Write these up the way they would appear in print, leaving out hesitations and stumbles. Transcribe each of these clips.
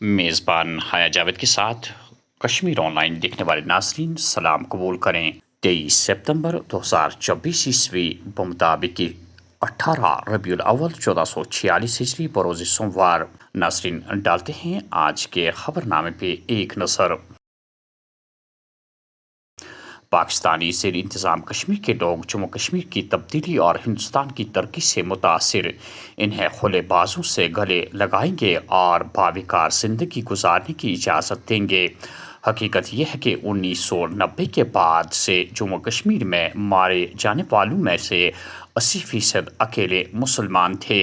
मेज़बान हया जावेद के साथ कश्मीर ऑनलाइन देखने वाले नाज़रीन सलाम कबूल करें। 23 सितंबर 2024 ईस्वी बमुताबिक 18 रबीउल अव्वल 1446 हिजरी बरोज़ सोमवार। नाज़रीन डालते हैं आज के खबरनामे पे एक नज़र। पाकिस्तानी ज़ेर इंतज़ाम कश्मीर के लोग जम्मू कश्मीर की तब्दीली और हिंदुस्तान की तरक्की से मुतासिर, इन्हें खुले बाजू से गले लगाएंगे और बाविकार ज़िंदगी गुजारने की इजाज़त देंगे। हकीकत यह है कि 1990 के बाद से जम्मू कश्मीर में मारे जाने वालों में से 80% अकेले मुसलमान थे।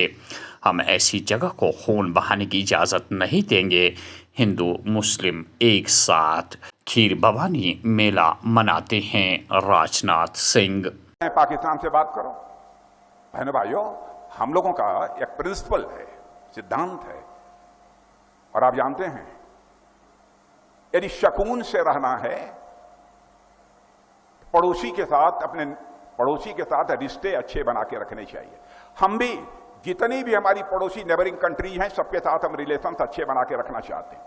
हम ऐसी जगह को खून बहाने की इजाज़त नहीं देंगे। हिंदू मुस्लिम एक साथ खीर भवानी मेला मनाते हैं। राजनाथ सिंह। पाकिस्तान से बात करो। बहनों भाइयों, हम लोगों का एक प्रिंसिपल है, सिद्धांत है, और आप जानते हैं यदि शकून से रहना है, पड़ोसी के साथ, अपने पड़ोसी के साथ रिश्ते अच्छे बना के रखने चाहिए। हम भी जितनी भी हमारी पड़ोसी नेबरिंग कंट्री हैं, सबके साथ हम रिलेशंस अच्छे बना के रखना चाहते हैं।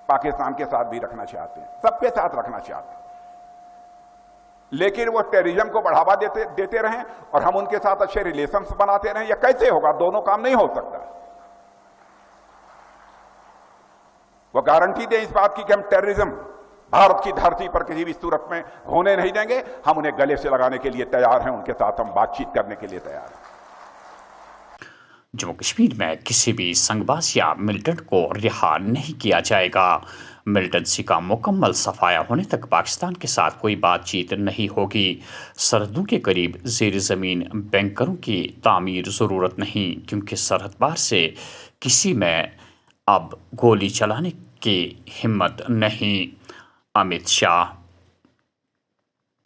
पाकिस्तान के साथ भी रखना चाहते हैं, सबके साथ रखना चाहते हैं, लेकिन वो टेररिज्म को बढ़ावा देते रहें और हम उनके साथ अच्छे रिलेशंस बनाते रहें, यह कैसे होगा? दोनों काम नहीं हो सकता। वो गारंटी दें इस बात की कि हम टेररिज्म भारत की धरती पर किसी भी सूरत में होने नहीं देंगे। हम उन्हें गले से लगाने के लिए तैयार हैं, उनके साथ हम बातचीत करने के लिए तैयार हैं। जम्मू कश्मीर में किसी भी संगबाज या मिलिटेंट को रिहा नहीं किया जाएगा। मिलिटेंसी का मुकम्मल सफाया होने तक पाकिस्तान के साथ कोई बातचीत नहीं होगी। सरहदों के करीब ज़ेर ज़मीन बैंकरों की तामीर ज़रूरत नहीं, क्योंकि सरहद पार से किसी में अब गोली चलाने की हिम्मत नहीं। अमित शाह।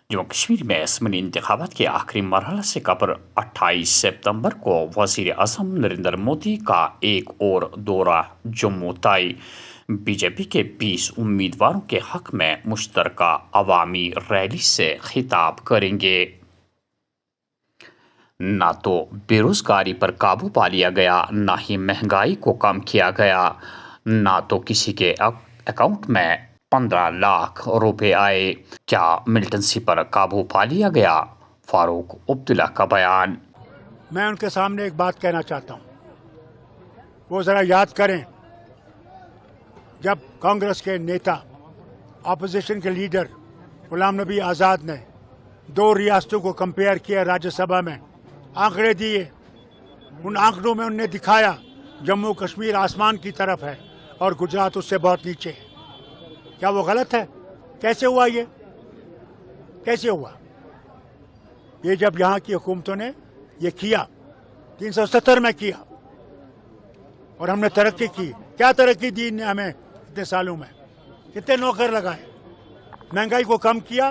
जम्मू कश्मीर में ज़मीनी इंतखाबात के आखिरी मरहला से कब्ल 28 सितंबर को वज़ीर आज़म नरेंद्र मोदी का एक और दौरा जम्मू तय। बीजेपी के 20 उम्मीदवारों के हक में मुश्तरका अवामी रैली से खिताब करेंगे। ना तो बेरोजगारी पर काबू पा लिया गया, ना ही महंगाई को कम किया गया, ना तो किसी के अकाउंट में 15 लाख रुपए आए। क्या मिलिटेंसी पर काबू पा लिया गया? फारूक अब्दुल्ला का बयान। मैं उनके सामने एक बात कहना चाहता हूँ, वो ज़रा याद करें जब कांग्रेस के नेता, अपोजिशन के लीडर गुलाम नबी आज़ाद ने 2 रियासतों को कंपेयर किया, राज्यसभा में आंकड़े दिए, उन आंकड़ों में उनने दिखाया जम्मू कश्मीर आसमान की तरफ है और गुजरात उससे बहुत नीचे है। क्या वो गलत है? कैसे हुआ ये? कैसे हुआ ये? जब यहाँ की हुकूमतों ने ये किया, 370 में किया, और हमने तरक्की की। क्या तरक्की दी ने हमें इतने सालों में? कितने नौकर लगाए, महंगाई को कम किया,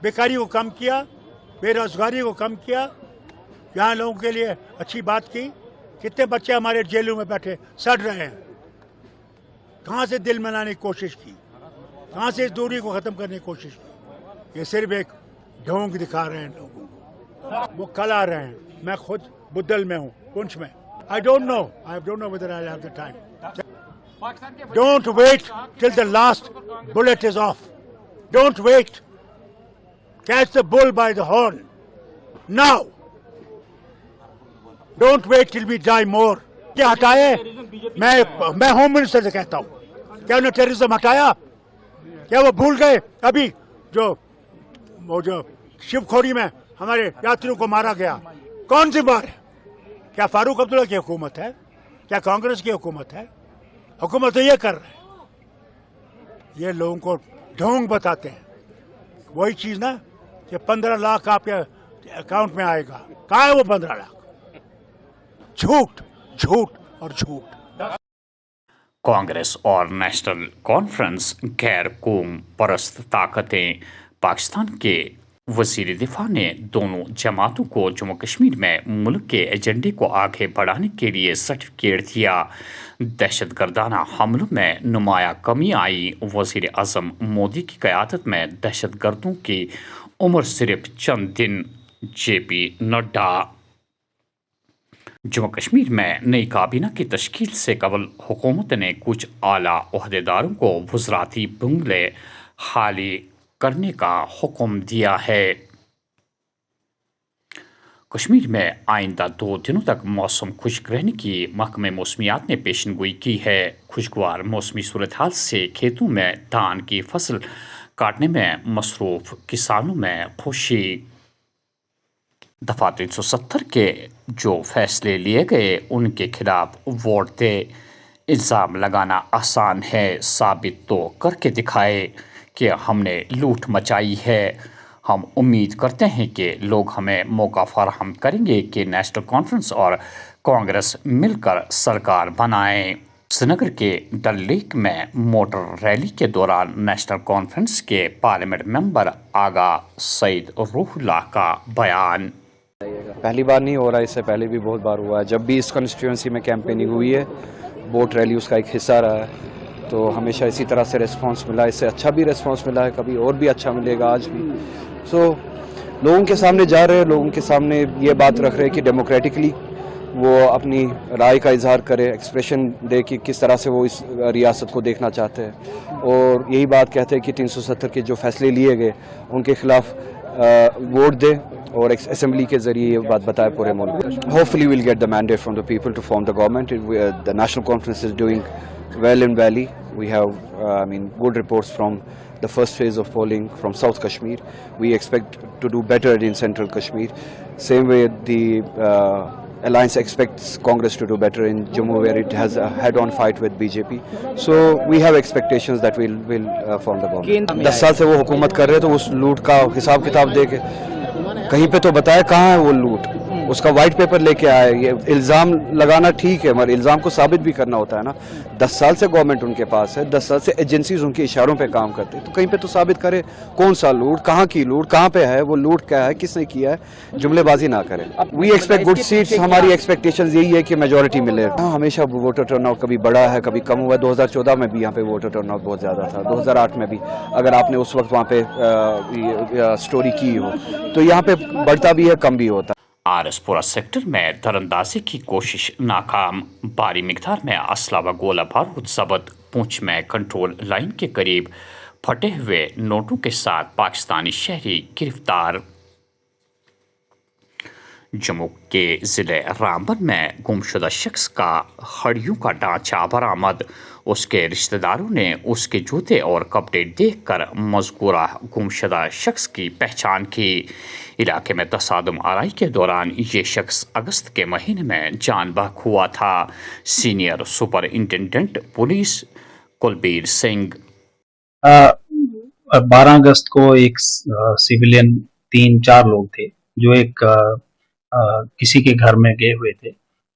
बेकारी को कम किया, बेरोजगारी को कम किया, यहाँ लोगों के लिए अच्छी बात की। कितने बच्चे हमारे जेलों में बैठे सड़ रहे हैं। कहाँ से दिल मनाने की कोशिश की, कहाँ से इस दूरी को ख़त्म करने की कोशिश की? ये सिर्फ एक ढोंग दिखा रहे हैं लोगों को। वो कल आ रहे हैं, मैं खुद बुद्धल में हूँ, पुंछ में। I don't know whether I'll have the time. Don't wait till the last bullet is off. Don't wait. Catch the bull by the horn. Now. Don't wait till we die more. क्या हटाए? मैं home minister से कहता हूँ, क्या उन्हें terrorism हटाया? क्या वो भूल गए? अभी जो शिवखोरी में हमारे यात्रियों को मारा गया, कौन सी बार है? क्या फारूक अब्दुल्ला की हुकूमत है? क्या कांग्रेस की हुकूमत है? हुकूमत तो ये कर रहे हैं, ये लोगों को ढोंग बताते हैं। वही चीज़ ना कि 15 लाख आपके अकाउंट में आएगा। कहाँ है वो 15 लाख? झूठ, झूठ और झूठ। कांग्रेस और नेशनल कॉन्फ्रेंस गैर कौम परस्त ताकतें। पाकिस्तान के वज़ीर दिफा ने दोनों जमातों को जम्मू कश्मीर में मुल्क के एजेंडे को आगे बढ़ाने के लिए सर्टिफिकेट दिया। दहशतगर्दाना हमलों में नुमाया कमी आई। वज़ीर आज़म मोदी की क़यादत में दहशतगर्दों की उम्र सिर्फ चंद दिन। JP नड्डा। जम्मू कश्मीर में नई काबीना की तश्कील से कबल हुकूमत ने कुछ आला ओहदेदारों को वज़राती बंगले खाली करने का हुक्म दिया है। कश्मीर में आइंदा 2 दिनों तक मौसम खुश्क रहने की महकमे मौसमियात ने पेशनगोई की है। खुशगवार मौसमी सूरत हाल से खेतों में धान की फसल काटने में मसरूफ किसानों में खुशी। दफा 370 के जो फैसले लिए गए उनके खिलाफ वोट दे। इल्ज़ाम लगाना आसान है, साबित तो करके दिखाए कि हमने लूट मचाई है। हम उम्मीद करते हैं कि लोग हमें मौका फराहम करेंगे कि नेशनल कॉन्फ्रेंस और कांग्रेस मिलकर सरकार बनाएं। श्रीनगर के डल लेक में मोटर रैली के दौरान नेशनल कॉन्फ्रेंस के पार्लियामेंट मेंबर आगा सईद रूहुल्लाह का बयान। पहली बार नहीं हो रहा, इससे पहले भी बहुत बार हुआ है। जब भी इस कॉन्स्टिट्यूंसी में कैंपेनिंग हुई है, बोट रैली उसका एक हिस्सा रहा है, तो हमेशा इसी तरह से रिस्पांस मिला। इससे अच्छा भी रिस्पांस मिला है, कभी और भी अच्छा मिलेगा आज भी। सो लोगों के सामने जा रहे हैं, लोगों के सामने ये बात रख रहे हैं कि डेमोक्रेटिकली वो अपनी राय का इजहार करे, एक्सप्रेशन दे कि किस तरह से वो इस रियासत को देखना चाहते हैं, और यही बात कहते हैं कि 370 के जो फैसले लिए गए उनके खिलाफ वोट दे और असेंबली के जरिए ये बात बताए पूरे मुल्क। Hopefully will get the mandate from the people to form the government. The National Conference is doing well in Valley. We have good reports from the first phase of polling from South Kashmir. We expect to do better in Central Kashmir. Same way the Alliance expects Congress to do better in Jammu, where it has a head-on fight with BJP. So we have expectations that we'll form the government. 10 साल से वो हुकूमत कर रहे हैं, तो उस लूट का हिसाब किताब दे के कहीं पे तो बताया कहाँ है वो लूट, उसका वाइट पेपर लेके आए। ये इल्ज़ाम लगाना ठीक है, मगर इल्ज़ाम को साबित भी करना होता है ना। 10 साल से गवर्नमेंट उनके पास है, 10 साल से एजेंसीज उनके इशारों पे काम करते हैं, तो कहीं पे तो साबित करे कौन सा लूट, कहाँ की लूट, कहाँ पे है वो लूट, क्या है, किसने किया है, जुमलेबाजी ना करें। We expect good seats. हमारी एक्सपेक्टेशंस यही है कि मेजोरिटी मिले। हाँ, हमेशा वोटर टर्नआउट कभी बढ़ा है, कभी कम हुआ है। 2014 में भी यहाँ पे वोटर टर्नआउट बहुत ज़्यादा था, 2008 में भी, अगर आपने उस वक्त वहाँ पे स्टोरी की हो, तो यहाँ पे बढ़ता भी है, कम भी होता है। आरएसपुरा सेक्टर में दरअंदाजी की कोशिश नाकाम। भारी मिकदार में असला व गोला बारूद जब्त। पुंछ में कंट्रोल लाइन के करीब फटे हुए नोटों के साथ पाकिस्तानी शहरी गिरफ्तार। जम्मू के ज़िले रामबन में गुमशुदा शख्स का हड्डियों का ढांचा बरामद। उसके रिश्तेदारों ने उसके जूते और कपड़े देखकर मज़कूरा गुमशुदा शख्स की पहचान की। इलाके में तसादुम आराई के दौरान ये शख्स अगस्त के महीने में जान बहक हुआ था। Senior superintendent police Kulbir Singh 12 अगस्त को एक सिविलियन 3-4 लोग थे जो एक किसी के घर में गए हुए थे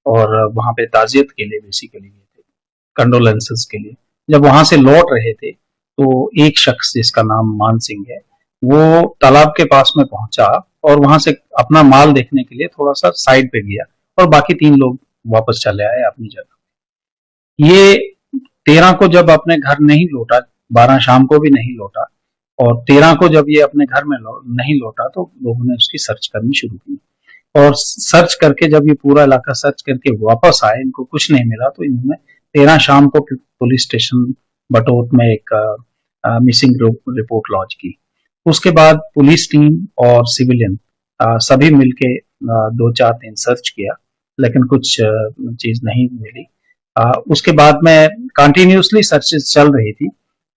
और वहां पे ताजियत के लिए बेसिकली गए थे, कंडोलेंसेस के लिए। जब वहां से लौट रहे थे तो एक शख्स जिसका नाम मान सिंह है, वो तालाब के पास में पहुंचा और वहां से अपना माल देखने के लिए थोड़ा सा साइड पे गया और बाकी 3 लोग वापस चले आए अपनी जगह। ये 13 को जब अपने घर नहीं लौटा, 12 शाम को भी नहीं लौटा, और 13 को जब ये अपने घर में नहीं लौटा तो लोगों ने उसकी सर्च करनी शुरू की। और सर्च करके जब ये पूरा इलाका सर्च करके वापस आए, इनको कुछ नहीं मिला, तो इन्होंने 13 शाम को पुलिस स्टेशन बटोत में एक मिसिंग रिपोर्ट लॉन्च की। उसके बाद पुलिस टीम और सिविलियन सभी मिलके 2-4 दिन सर्च किया, लेकिन कुछ चीज नहीं मिली। उसके बाद में कंटिन्यूसली सर्चेस चल रही थी,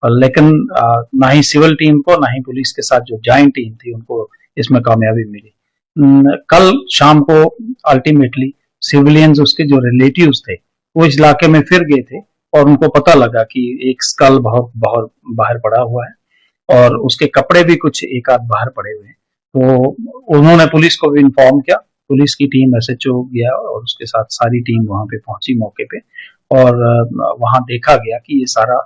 लेकिन ना ही सिविल टीम को ना ही पुलिस के साथ जो जॉइंट टीम थी उनको इसमें कामयाबी मिली। कल शाम को अल्टीमेटली सिविलियंस, उसके जो रिलेटिव्स थे, वो इस इलाके में फिर गए थे और उनको पता लगा कि एक स्कल बहुत बाहर पड़ा हुआ है और उसके कपड़े भी कुछ एक आध बाहर पड़े हुए हैं। तो उन्होंने पुलिस को भी इन्फॉर्म किया। पुलिस की टीम SHO गया और उसके साथ सारी टीम वहां पे पहुंची मौके पे, और वहां देखा गया कि ये सारा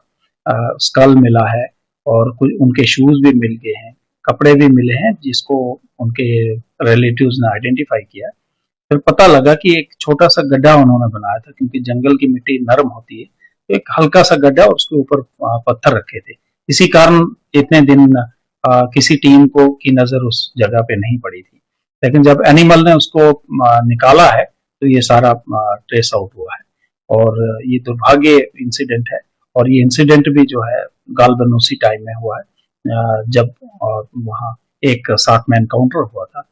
स्कल मिला है और कुछ उनके शूज भी मिल गए हैं, कपड़े भी मिले हैं, जिसको उनके रिलेटिव्स ने आइडेंटिफाई किया। फिर पता लगा कि एक छोटा सा गड्ढा उन्होंने बनाया था, क्योंकि जंगल की मिट्टी नरम होती है, तो एक हल्का सा गड्ढा और उसके ऊपर पत्थर रखे थे। इसी कारण इतने दिन किसी टीम को की नजर उस जगह पे नहीं पड़ी थी। लेकिन जब एनिमल ने उसको निकाला है तो ये सारा ट्रेस आउट हुआ है और ये दुर्भाग्य इंसिडेंट है। और ये इंसिडेंट भी जो है गालबन उसी टाइम में हुआ है जब वहाँ एक साथ में एनकाउंटर हुआ था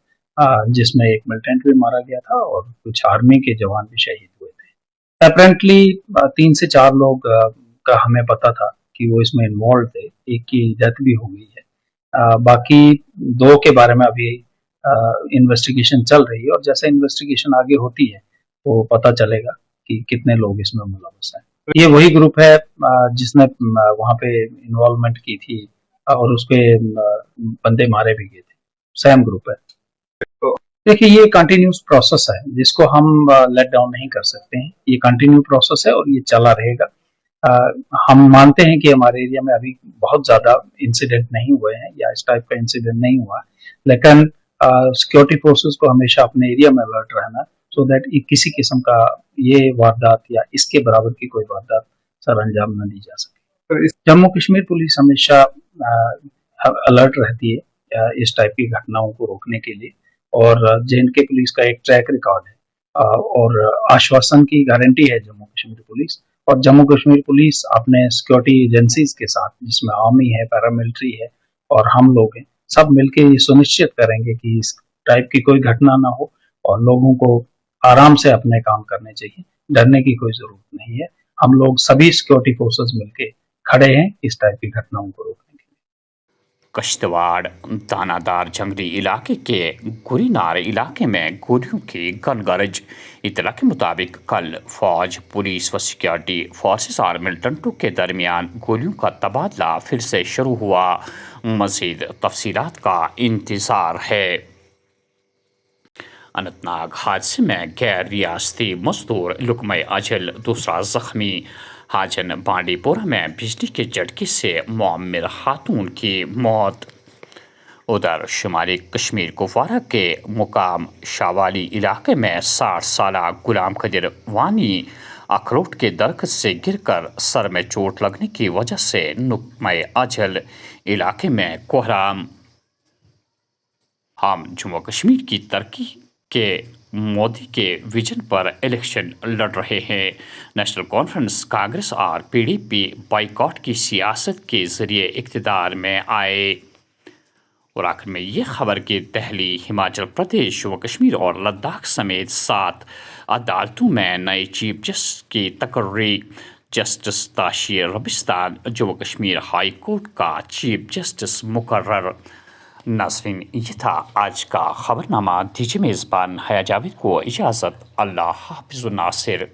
जिसमें एक मिलिटेंट भी मारा गया था और कुछ आर्मी के जवान भी शहीद हुए थे। अपेरेंटली 3 से 4 लोग का हमें पता था कि वो इसमें इन्वॉल्व थे, एक की डेथ भी हो गई है। बाकी 2 के बारे में अभी इन्वेस्टिगेशन चल रही है और जैसे इन्वेस्टिगेशन आगे होती है तो पता चलेगा कि कितने लोग इसमें मुलव्वस हैं। ये वही ग्रुप है जिसने वहाँ पे इन्वॉल्वमेंट की थी और उसपे बंदे मारे भी गए थे, सेम ग्रुप है। तो देखिए ये कंटिन्यूस प्रोसेस है जिसको हम लेट डाउन नहीं कर सकते हैं। ये कंटिन्यू प्रोसेस है और ये चला रहेगा। हम मानते हैं कि हमारे एरिया में अभी बहुत ज्यादा इंसिडेंट नहीं हुए हैं या इस टाइप का इंसिडेंट नहीं हुआ, लेकिन सिक्योरिटी फोर्सेस को हमेशा अपने एरिया में अलर्ट रहना सो दैट किसी किस्म का ये वारदात या इसके बराबर की कोई वारदात सर अंजाम न दी जा सके। जम्मू कश्मीर पुलिस हमेशा अलर्ट रहती है इस टाइप की घटनाओं को रोकने के लिए और जे.एंड.के पुलिस का एक ट्रैक रिकॉर्ड है और आश्वासन की गारंटी है जम्मू कश्मीर पुलिस। और जम्मू कश्मीर पुलिस अपने सिक्योरिटी एजेंसीज के साथ जिसमें आर्मी है, पैरामिलिट्री है और हम लोग हैं, सब मिलके ये सुनिश्चित करेंगे कि इस टाइप की कोई घटना ना हो और लोगों को आराम से अपने काम करने चाहिए, डरने की कोई जरूरत नहीं है। हम लोग सभी सिक्योरिटी फोर्सेस मिलके खड़े हैं इस टाइप की घटनाओं को रोकने के लिए। कश्तवाड़ दानादार जंगली इलाके के गुरीनार इलाके में गोलियों की गनगरज। इतला के मुताबिक कल फौज, पुलिस व सिक्योरिटी फोर्सेस और मिलिटेंटों के दरमियान गोलियों का तबादला फिर से शुरू हुआ। मज़ीद तफसीलात का इंतज़ार है। अनंतनाग हादसे में गैर रियासती मजदूर लुकमे अजल, दूसरा जख्मी। हाजन बांडीपोरा में बिजली के झटके से मुअम्मिर खातून की मौत। उधर शुमाली कश्मीर कुपवारा के मुकाम शावाली इलाके में 60 साला गुलाम कदीर वानी अखरोट के दरख्त से गिरकर सर में चोट लगने की वजह से नुक्मे अजल। इलाके में कोहराम। हम जम्मू कश्मीर की तरक्की के मोदी के विजन पर इलेक्शन लड़ रहे हैं। नेशनल कॉन्फ्रेंस, कांग्रेस और पीडीपी बाइकॉट की सियासत के जरिए इक़्तिदार में आए। और आखिर में ये खबर कि दिल्ली, हिमाचल प्रदेश, जम्मू कश्मीर और लद्दाख समेत 7 अदालतों में नए चीफ जस्टिस की तकर्री। Justice Tashi Rabstan Jammu Kashmir high court का चीफ जस्टिस मुकर्रर। नाज़रीन, ये था आज का खबरनामा। दीजिए मेज़बान हया जावेद को इजाज़त। अल्लाह हाफ़िज़ नासिर।